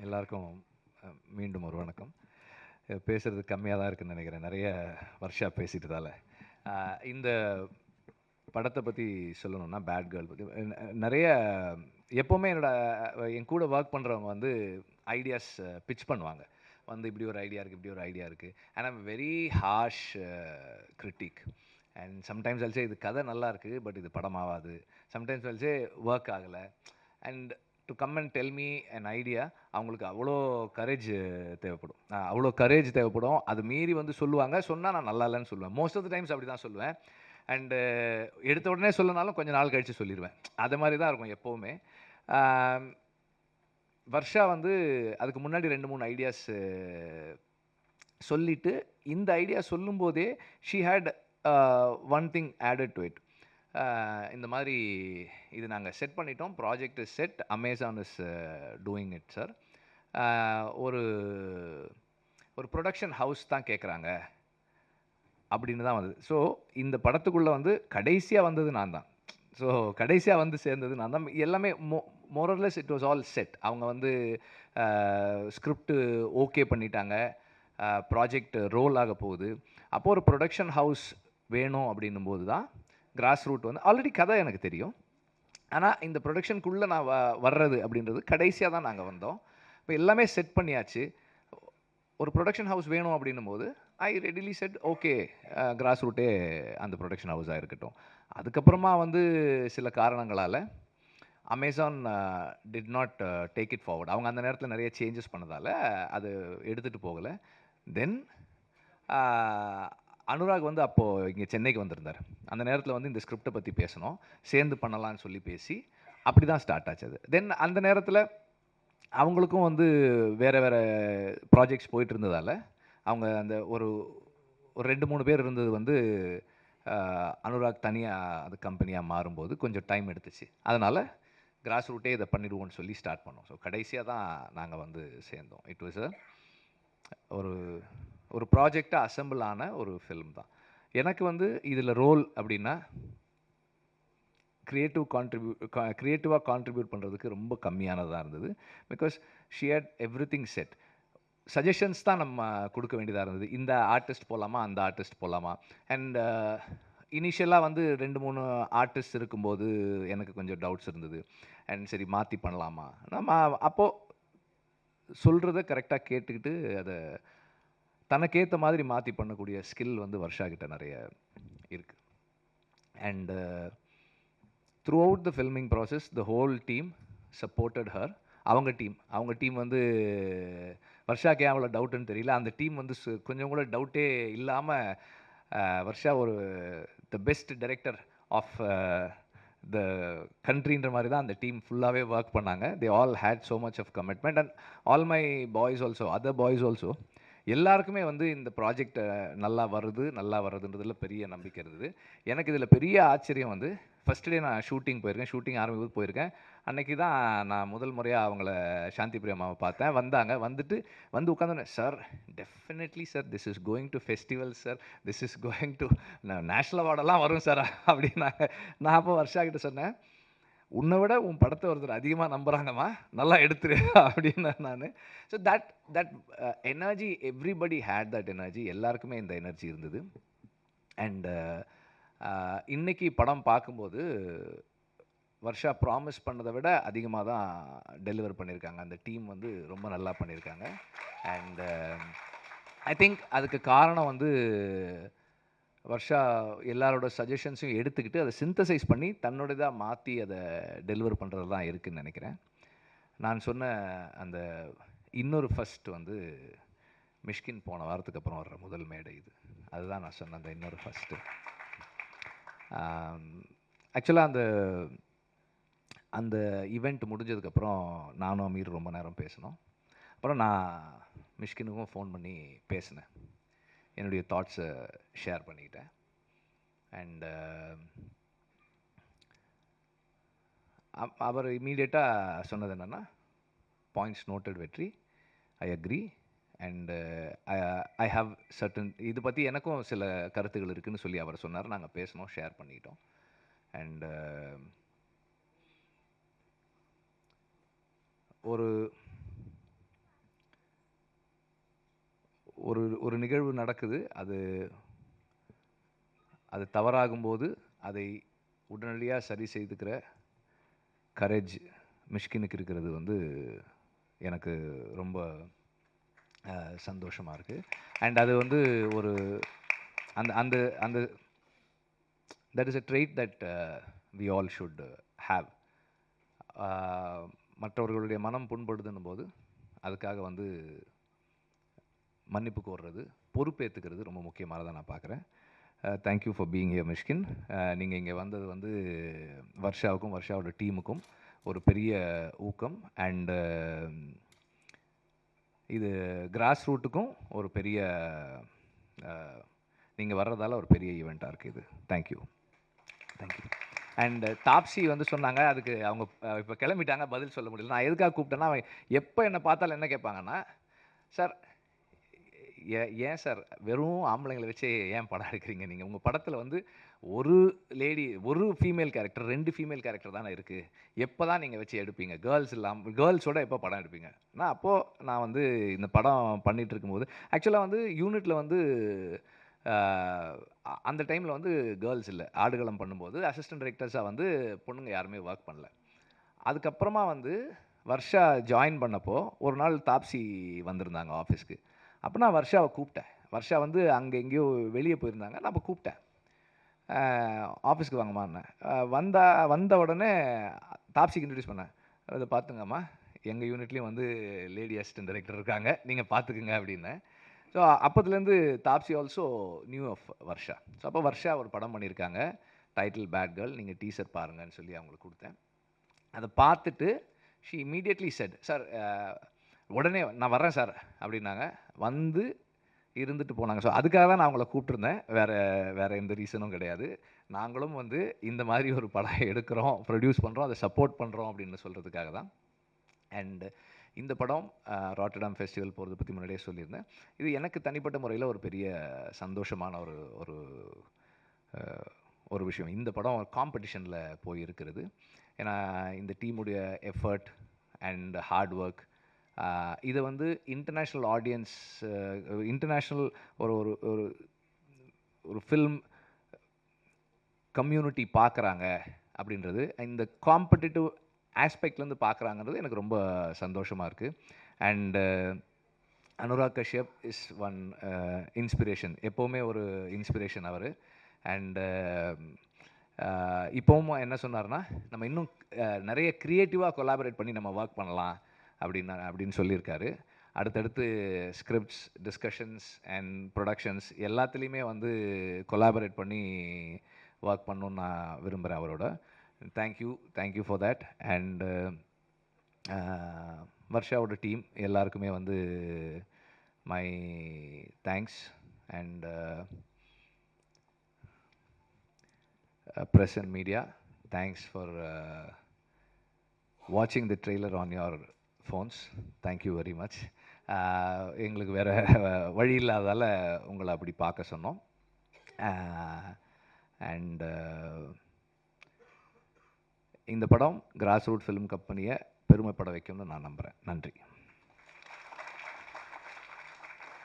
எல்லாருக்கும் மீண்டும் ஒரு வணக்கம். பேசுறது கம்மியாக தான் இருக்குன்னு நினைக்கிறேன். நிறைய வருஷா பேசிட்டதால. இந்த படத்தை பற்றி சொல்லணும்னா பேட் கேர்ள் பற்றி நிறைய எப்போவுமே என் கூட ஒர்க் பண்ணுறவங்க வந்து ஐடியாஸ் பிச் பண்ணுவாங்க. வந்து இப்படி ஒரு ஐடியா இருக்குது, இப்படி ஒரு ஐடியா இருக்குது. And I'm very harsh critic. And sometimes also இது கதை நல்லா இருக்குது, பட் இது படமாகாது. சம்டைம்ஸ் ஆல்சோ ஒர்க் ஆகலை. And to come and tell me an idea, அவங்களுக்கு அவ்வளோ கரேஜ் தேவைப்படும். அவ்வளோ கரேஜ் தேவைப்படும். அது மீறி வந்து சொல்லுவாங்க. சொன்னால் நான் நல்லா இல்லைன்னு சொல்லுவேன். மோஸ்ட் ஆஃப் த டைம்ஸ் அப்படி தான் சொல்லுவேன். அண்டு எடுத்த உடனே சொல்லனாலும் கொஞ்சம் நாள் கழித்து சொல்லிடுவேன். அது மாதிரி தான் இருக்கும் எப்போவுமே. வர்ஷா வந்து அதுக்கு முன்னாடி 2-3 ஐடியாஸ் சொல்லிவிட்டு, இந்த ஐடியா சொல்லும்போதே she had one thing added to it. இந்த மாதிரி இது நாங்கள் செட் பண்ணிட்டோம். Project is set. Amazon is doing it sir. ஒரு ஒரு ப்ரொடக்ஷன் ஹவுஸ் தான் கேட்குறாங்க அப்படின்னு தான் வந்தது. ஸோ இந்த படத்துக்குள்ளே வந்து கடைசியாக வந்தது நான் தான். ஸோ கடைசியாக வந்து சேர்ந்தது நான் தான். எல்லாமே மோரல்லெஸ் இட் வாஸ் ஆல் செட். அவங்க வந்து ஸ்கிரிப்ட் ஓகே பண்ணிட்டாங்க. ப்ராஜெக்ட் ரோல் ஆக போகுது. அப்போது ஒரு ப்ரொடக்ஷன் ஹவுஸ் வேணும் அப்படின்னும் போது தான் கிராஸ் ரூட் வந்து ஆல்ரெடி கதை எனக்கு தெரியும். ஆனால் இந்த ப்ரொடக்ஷனுக்குள்ளே நான் வர்றது அப்படின்றது கடைசியாக தான் நாங்கள் வந்தோம். இப்போ எல்லாமே செட் பண்ணியாச்சு. ஒரு ப்ரொடக்ஷன் ஹவுஸ் வேணும் அப்படின்னும் போது ஐ ரெடிலி செட் ஓகே, கிராஸ் ரூட்டே அந்த ப்ரொடக்ஷன் ஹவுஸாக இருக்கட்டும். அதுக்கப்புறமா வந்து சில காரணங்களால் Amazon did not take it forward. அவங்க அந்த நேரத்தில் நிறைய சேஞ்சஸ் பண்ணதால் அது எடுத்துகிட்டு போகலை. தென் அனுராக் வந்து அப்போது இங்கே சென்னைக்கு வந்திருந்தார். அந்த நேரத்தில் வந்து இந்த ஸ்கிரிப்டை பற்றி பேசணும், சேர்ந்து பண்ணலான்னு சொல்லி பேசி அப்படி தான் ஸ்டார்ட் ஆச்சு அது. தென் அந்த நேரத்தில் அவங்களுக்கும் வந்து வேறு வேறு ப்ராஜெக்ட்ஸ் போயிட்டு இருந்ததால் அவங்க அந்த ஒரு 2-3 பேர் இருந்தது வந்து அனுராக் தனியாக அது கம்பெனியாக மாறும்போது கொஞ்சம் டைம் எடுத்துச்சு. அதனால் கிராஸ் ரூட்டே இதை பண்ணிடுவோன்னு சொல்லி ஸ்டார்ட் பண்ணோம். ஸோ கடைசியாக தான் நாங்கள் வந்து சேர்ந்தோம். இட் வாஸ் ஒரு ஒரு ப்ராஜெக்டாக அசெம்பிள் ஆன ஒரு ஃபிலிம் தான். எனக்கு வந்து இதில் ரோல் அப்படின்னா க்ரியேட்டிவாக கான்ட்ரிபியூட் பண்ணுறதுக்கு ரொம்ப கம்மியானதாக இருந்தது. Because she had everything set. Suggestions தான் நம்ம கொடுக்க வேண்டியதாக இருந்தது. இந்த ஆர்டிஸ்ட் போகலாமா, அந்த ஆர்டிஸ்ட் போகலாமா. அண்ட் இனிஷியலாக வந்து 2-3 ஆர்டிஸ்ட் இருக்கும்போது எனக்கு கொஞ்சம் டவுட்ஸ் இருந்தது. அண்ட் சரி மாற்றி பண்ணலாமா, நம்ம அப்போது சொல்கிறத கரெக்டாக கேட்டுக்கிட்டு அதை தனக்கேற்ற மாதிரி மாற்றி பண்ணக்கூடிய ஸ்கில் வந்து வர்ஷா கிட்ட நிறைய இருக்குது. And through out the filming process the whole team supported her. அவங்க டீம் வந்து வர்ஷாக்கே அவ்வளோ டவுட்டுன்னு தெரியல. அந்த டீம் வந்து கொஞ்சம் கூட டவுட்டே இல்லாமல் வர்ஷா ஒரு the best director of the கண்ட்ரின்ற மாதிரி தான் அந்த டீம் ஃபுல்லாகவே ஒர்க் பண்ணாங்க. They all had so much of commitment. And all my boys also, other boys also, எல்லாருக்குமே வந்து இந்த ப்ராஜெக்ட் நல்லா வருதுன்றதுல பெரிய நம்பிக்கை இருந்தது. எனக்கு இதில் பெரிய ஆச்சரியம் வந்து ஃபஸ்ட் டே நான் ஷூட்டிங் போயிருக்கேன். ஷூட்டிங் ஆரம்பிக்கும் போயிருக்கேன். அன்றைக்கி தான் நான் முதல் முறையாக அவங்கள சாந்தி பிரியம்மாவை பார்த்தேன். வந்து உட்காந்தோன்னே, sir definitely sir, this is going to festival sir, this is going to national அவார்டெல்லாம் வரும் சார் அப்படின்னாங்க. நான் அப்போ வர்ஷா கிட்ட சொன்னேன், உன்னை விட உன் படத்தை ஒருத்தர் அதிகமாக நம்புகிறாங்கம்மா, நல்லா எடுத்துரு அப்படின்னு நான். So that energy, everybody had that energy. எல்லாருக்குமே இந்த எனர்ஜி இருந்தது. அண்ட் இன்னைக்கு படம் பார்க்கும்போது வர்ஷா ப்ராமிஸ் பண்ணதை விட அதிகமாக தான் டெலிவர் பண்ணியிருக்காங்க. அந்த டீம் வந்து ரொம்ப நல்லா பண்ணியிருக்காங்க. அண்ட் ஐ திங்க் அதுக்கு காரணம் வந்து வர்ஷா எல்லாரோட சஜஷன்ஸையும் எடுத்துக்கிட்டு அதை சிந்தசைஸ் பண்ணி தன்னோடதாக மாற்றி அதை டெலிவர் பண்ணுறது தான் இருக்குதுன்னு நினைக்கிறேன். நான் சொன்ன அந்த இன்னொரு ஃபஸ்ட் வந்து மிஷ்கின் போன வாரத்துக்கு அப்புறம் வர்ற முதல் மேடை இது. அதுதான் நான் சொன்ன அந்த இன்னொரு ஃபஸ்ட்டு. ஆக்சுவலாக அந்த ஈவெண்ட் முடிஞ்சதுக்கப்புறம் நானும் அமீர் ரொம்ப நேரம் பேசினோம். அப்புறம் நான் மிஷ்கினுக்கும் ஃபோன் பண்ணி பேசினேன். என்னுடைய தாட்ஸை ஷேர் பண்ணிக்கிட்டேன். அண்ட் அவர் இமீடியட்டாக சொன்னது என்னென்னா, பாயிண்ட்ஸ் நோட்டட் வெற்றி, I agree. And I have certain, இது பற்றி எனக்கும் சில கருத்துக்கள் இருக்குதுன்னு சொல்லி அவர் சொன்னார். நாங்கள் பேசினோம், ஷேர் பண்ணிட்டோம். அண்ட் ஒரு நிகழ்வு நடக்குது. அது தவறாகும்போது அதை உடனடியாக சரி செய்துக்கிற கரேஜ் மிஷ்கினுக்கு இருக்கிறது வந்து எனக்கு ரொம்ப சந்தோஷமாக இருக்குது. அண்ட் அது வந்து ஒரு அந்த அந்த அந்த that is a trait that we all should have. மற்றவர்களுடைய மனம் புண்படுதுன்னும் போது அதுக்காக வந்து மன்னிப்பு கோர்றது, பொறுப்பேற்றுக்கிறது ரொம்ப முக்கியமானதாக நான் பார்க்குறேன். Thank you for being here Mysskin. நீங்கள் இங்கே வந்தது வந்து வர்ஷாவுக்கும் வர்ஷாவோட டீமுக்கும் ஒரு பெரிய ஊக்கம். அண்டு இது கிராஸ் ரூட்டுக்கும் ஒரு பெரிய நீங்கள் வர்றதால ஒரு பெரிய ஈவெண்ட்டாக இருக்குது இது. தேங்க்யூ. அண்டு தாப்ஸி வந்து சொன்னாங்க, அதுக்கு அவங்க இப்போ கிளம்பிட்டாங்க, பதில் சொல்ல முடியல. நான் எதுக்காக கூப்பிட்டேன்னா, அவன் எப்போ என்னை பார்த்தாலும் என்ன கேட்பாங்கன்னா, சார் ஏன் சார் வெறும் ஆம்பளைங்களை வச்சு ஏன் படம் எடுக்கிறீங்க நீங்கள்? உங்கள் படத்தில் வந்து ஒரு லேடி, ஒரு ஃபீமேல் கேரக்டர், 2 ஃபீமேல் கேரக்டர் தானே இருக்குது. எப்போ தான் நீங்கள் வச்சு எடுப்பீங்க? கேர்ள்ஸோட எப்போ படம் எடுப்பீங்க? நான் வந்து இந்த படம் பண்ணிகிட்டு இருக்கும்போது ஆக்சுவலாக வந்து யூனிட்டில் வந்து அந்த டைமில் வந்து கேர்ள்ஸ் இல்லை. ஆடுகளம் பண்ணும்போது அசிஸ்டன்ட் டைரக்டர்ஸாக வந்து பொண்ணுங்க யாருமே ஒர்க் பண்ணல. அதுக்கப்புறமா வந்து வர்ஷா ஜாயின் பண்ணப்போ ஒரு நாள் தாப்ஸி வந்திருந்தாங்க ஆஃபீஸ்க்கு. அப்போ நான் வர்ஷாவை கூப்பிட்டேன். வர்ஷா வந்து அங்கே எங்கேயோ வெளியே போயிருந்தாங்க. நான் அப்போ கூப்பிட்டேன், ஆஃபீஸ்க்கு வாங்கம்மான்னேன். வந்த உடனே தாப்ஸிக்கு இன்ட்ரடியூஸ் பண்ணேன். அதை பார்த்துங்கம்மா, எங்கள் யூனிட்லேயும் வந்து லேடி அசிஸ்டன்ட் டைரக்டர் இருக்காங்க, நீங்கள் பார்த்துக்குங்க அப்படின்னேன். ஸோ அப்போதுலேருந்து Taapsee also new of Varsha. So அப்போ வர்ஷா ஒரு படம் பண்ணியிருக்காங்க, டைட்டில் பேட் கேர்ள். நீங்கள் டீசர் பாருங்கன்னு சொல்லி அவங்களுக்கு கொடுத்தேன். அதை பார்த்துட்டு ஷி இமீடியட்லி செட், சார் உடனே நான் வர்றேன் சார் அப்படின்னாங்க. வந்து இருந்துட்டு போனாங்க. ஸோ அதுக்காக தான் நான் அவங்கள கூப்பிட்டுருந்தேன், வேறு எந்த ரீசனும் கிடையாது. நாங்களும் வந்து இந்த மாதிரி ஒரு படம் எடுக்கிறோம், ப்ரொடியூஸ் பண்ணுறோம், அதை சப்போர்ட் பண்ணுறோம் அப்படின்னு சொல்கிறதுக்காக தான். அண்டு இந்த படம் ராட்டர்டாம் ஃபெஸ்டிவல் போகிறத பற்றி முன்னாடியே சொல்லியிருந்தேன். இது எனக்கு தனிப்பட்ட முறையில் ஒரு பெரிய சந்தோஷமான ஒரு விஷயம். இந்த படம் காம்படிஷனில் போய் இருக்கிறது. ஏன்னா இந்த டீமுடைய எஃபர்ட் அண்ட் ஹார்ட் ஒர்க், இதை வந்து இன்டர்நேஷ்னல் ஆடியன்ஸ், இன்டர்நேஷ்னல் ஒரு ஒரு ஒரு ஒரு ஃபில்ம் கம்யூனிட்டி பார்க்குறாங்க அப்படின்றது, இந்த காம்படிட்டிவ் ஆஸ்பெக்ட்லேருந்து பார்க்குறாங்கிறது எனக்கு ரொம்ப சந்தோஷமாக இருக்குது. And Anurag Kashyap is one inspiration, எப்போவுமே ஒரு இன்ஸ்பிரேஷன் அவர். அண்டு இப்போவும் என்ன சொன்னார்னா, நம்ம இன்னும் நிறைய க்ரியேட்டிவாக கொலாபரேட் பண்ணி நம்ம ஒர்க் பண்ணலாம் அப்படின்னு சொல்லியிருக்காரு. அடுத்தடுத்து ஸ்கிரிப்ட்ஸ், டிஸ்கஷன்ஸ் அண்ட் ப்ரொடக்ஷன்ஸ் எல்லாத்துலேயுமே வந்து கொலாபரேட் பண்ணி ஒர்க் பண்ணணுன்னு நான் விரும்புகிறேன் அவரோட. Thank you for that. அண்டு வர்ஷாவோட டீம் எல்லாருக்குமே வந்து my thanks. And press and media, thanks for watching the trailer on your phones. Thank you very much. எங்களுக்கு வேறு வழி இல்லாதால் உங்களை அப்படி பார்க்க சொன்னோம். அண்ட் இந்த படம் கிராஸ் ரூட் ஃபிலிம் கம்பெனியை பெருமைப்பட வைக்கும்னு நான் நம்புகிறேன். நன்றி.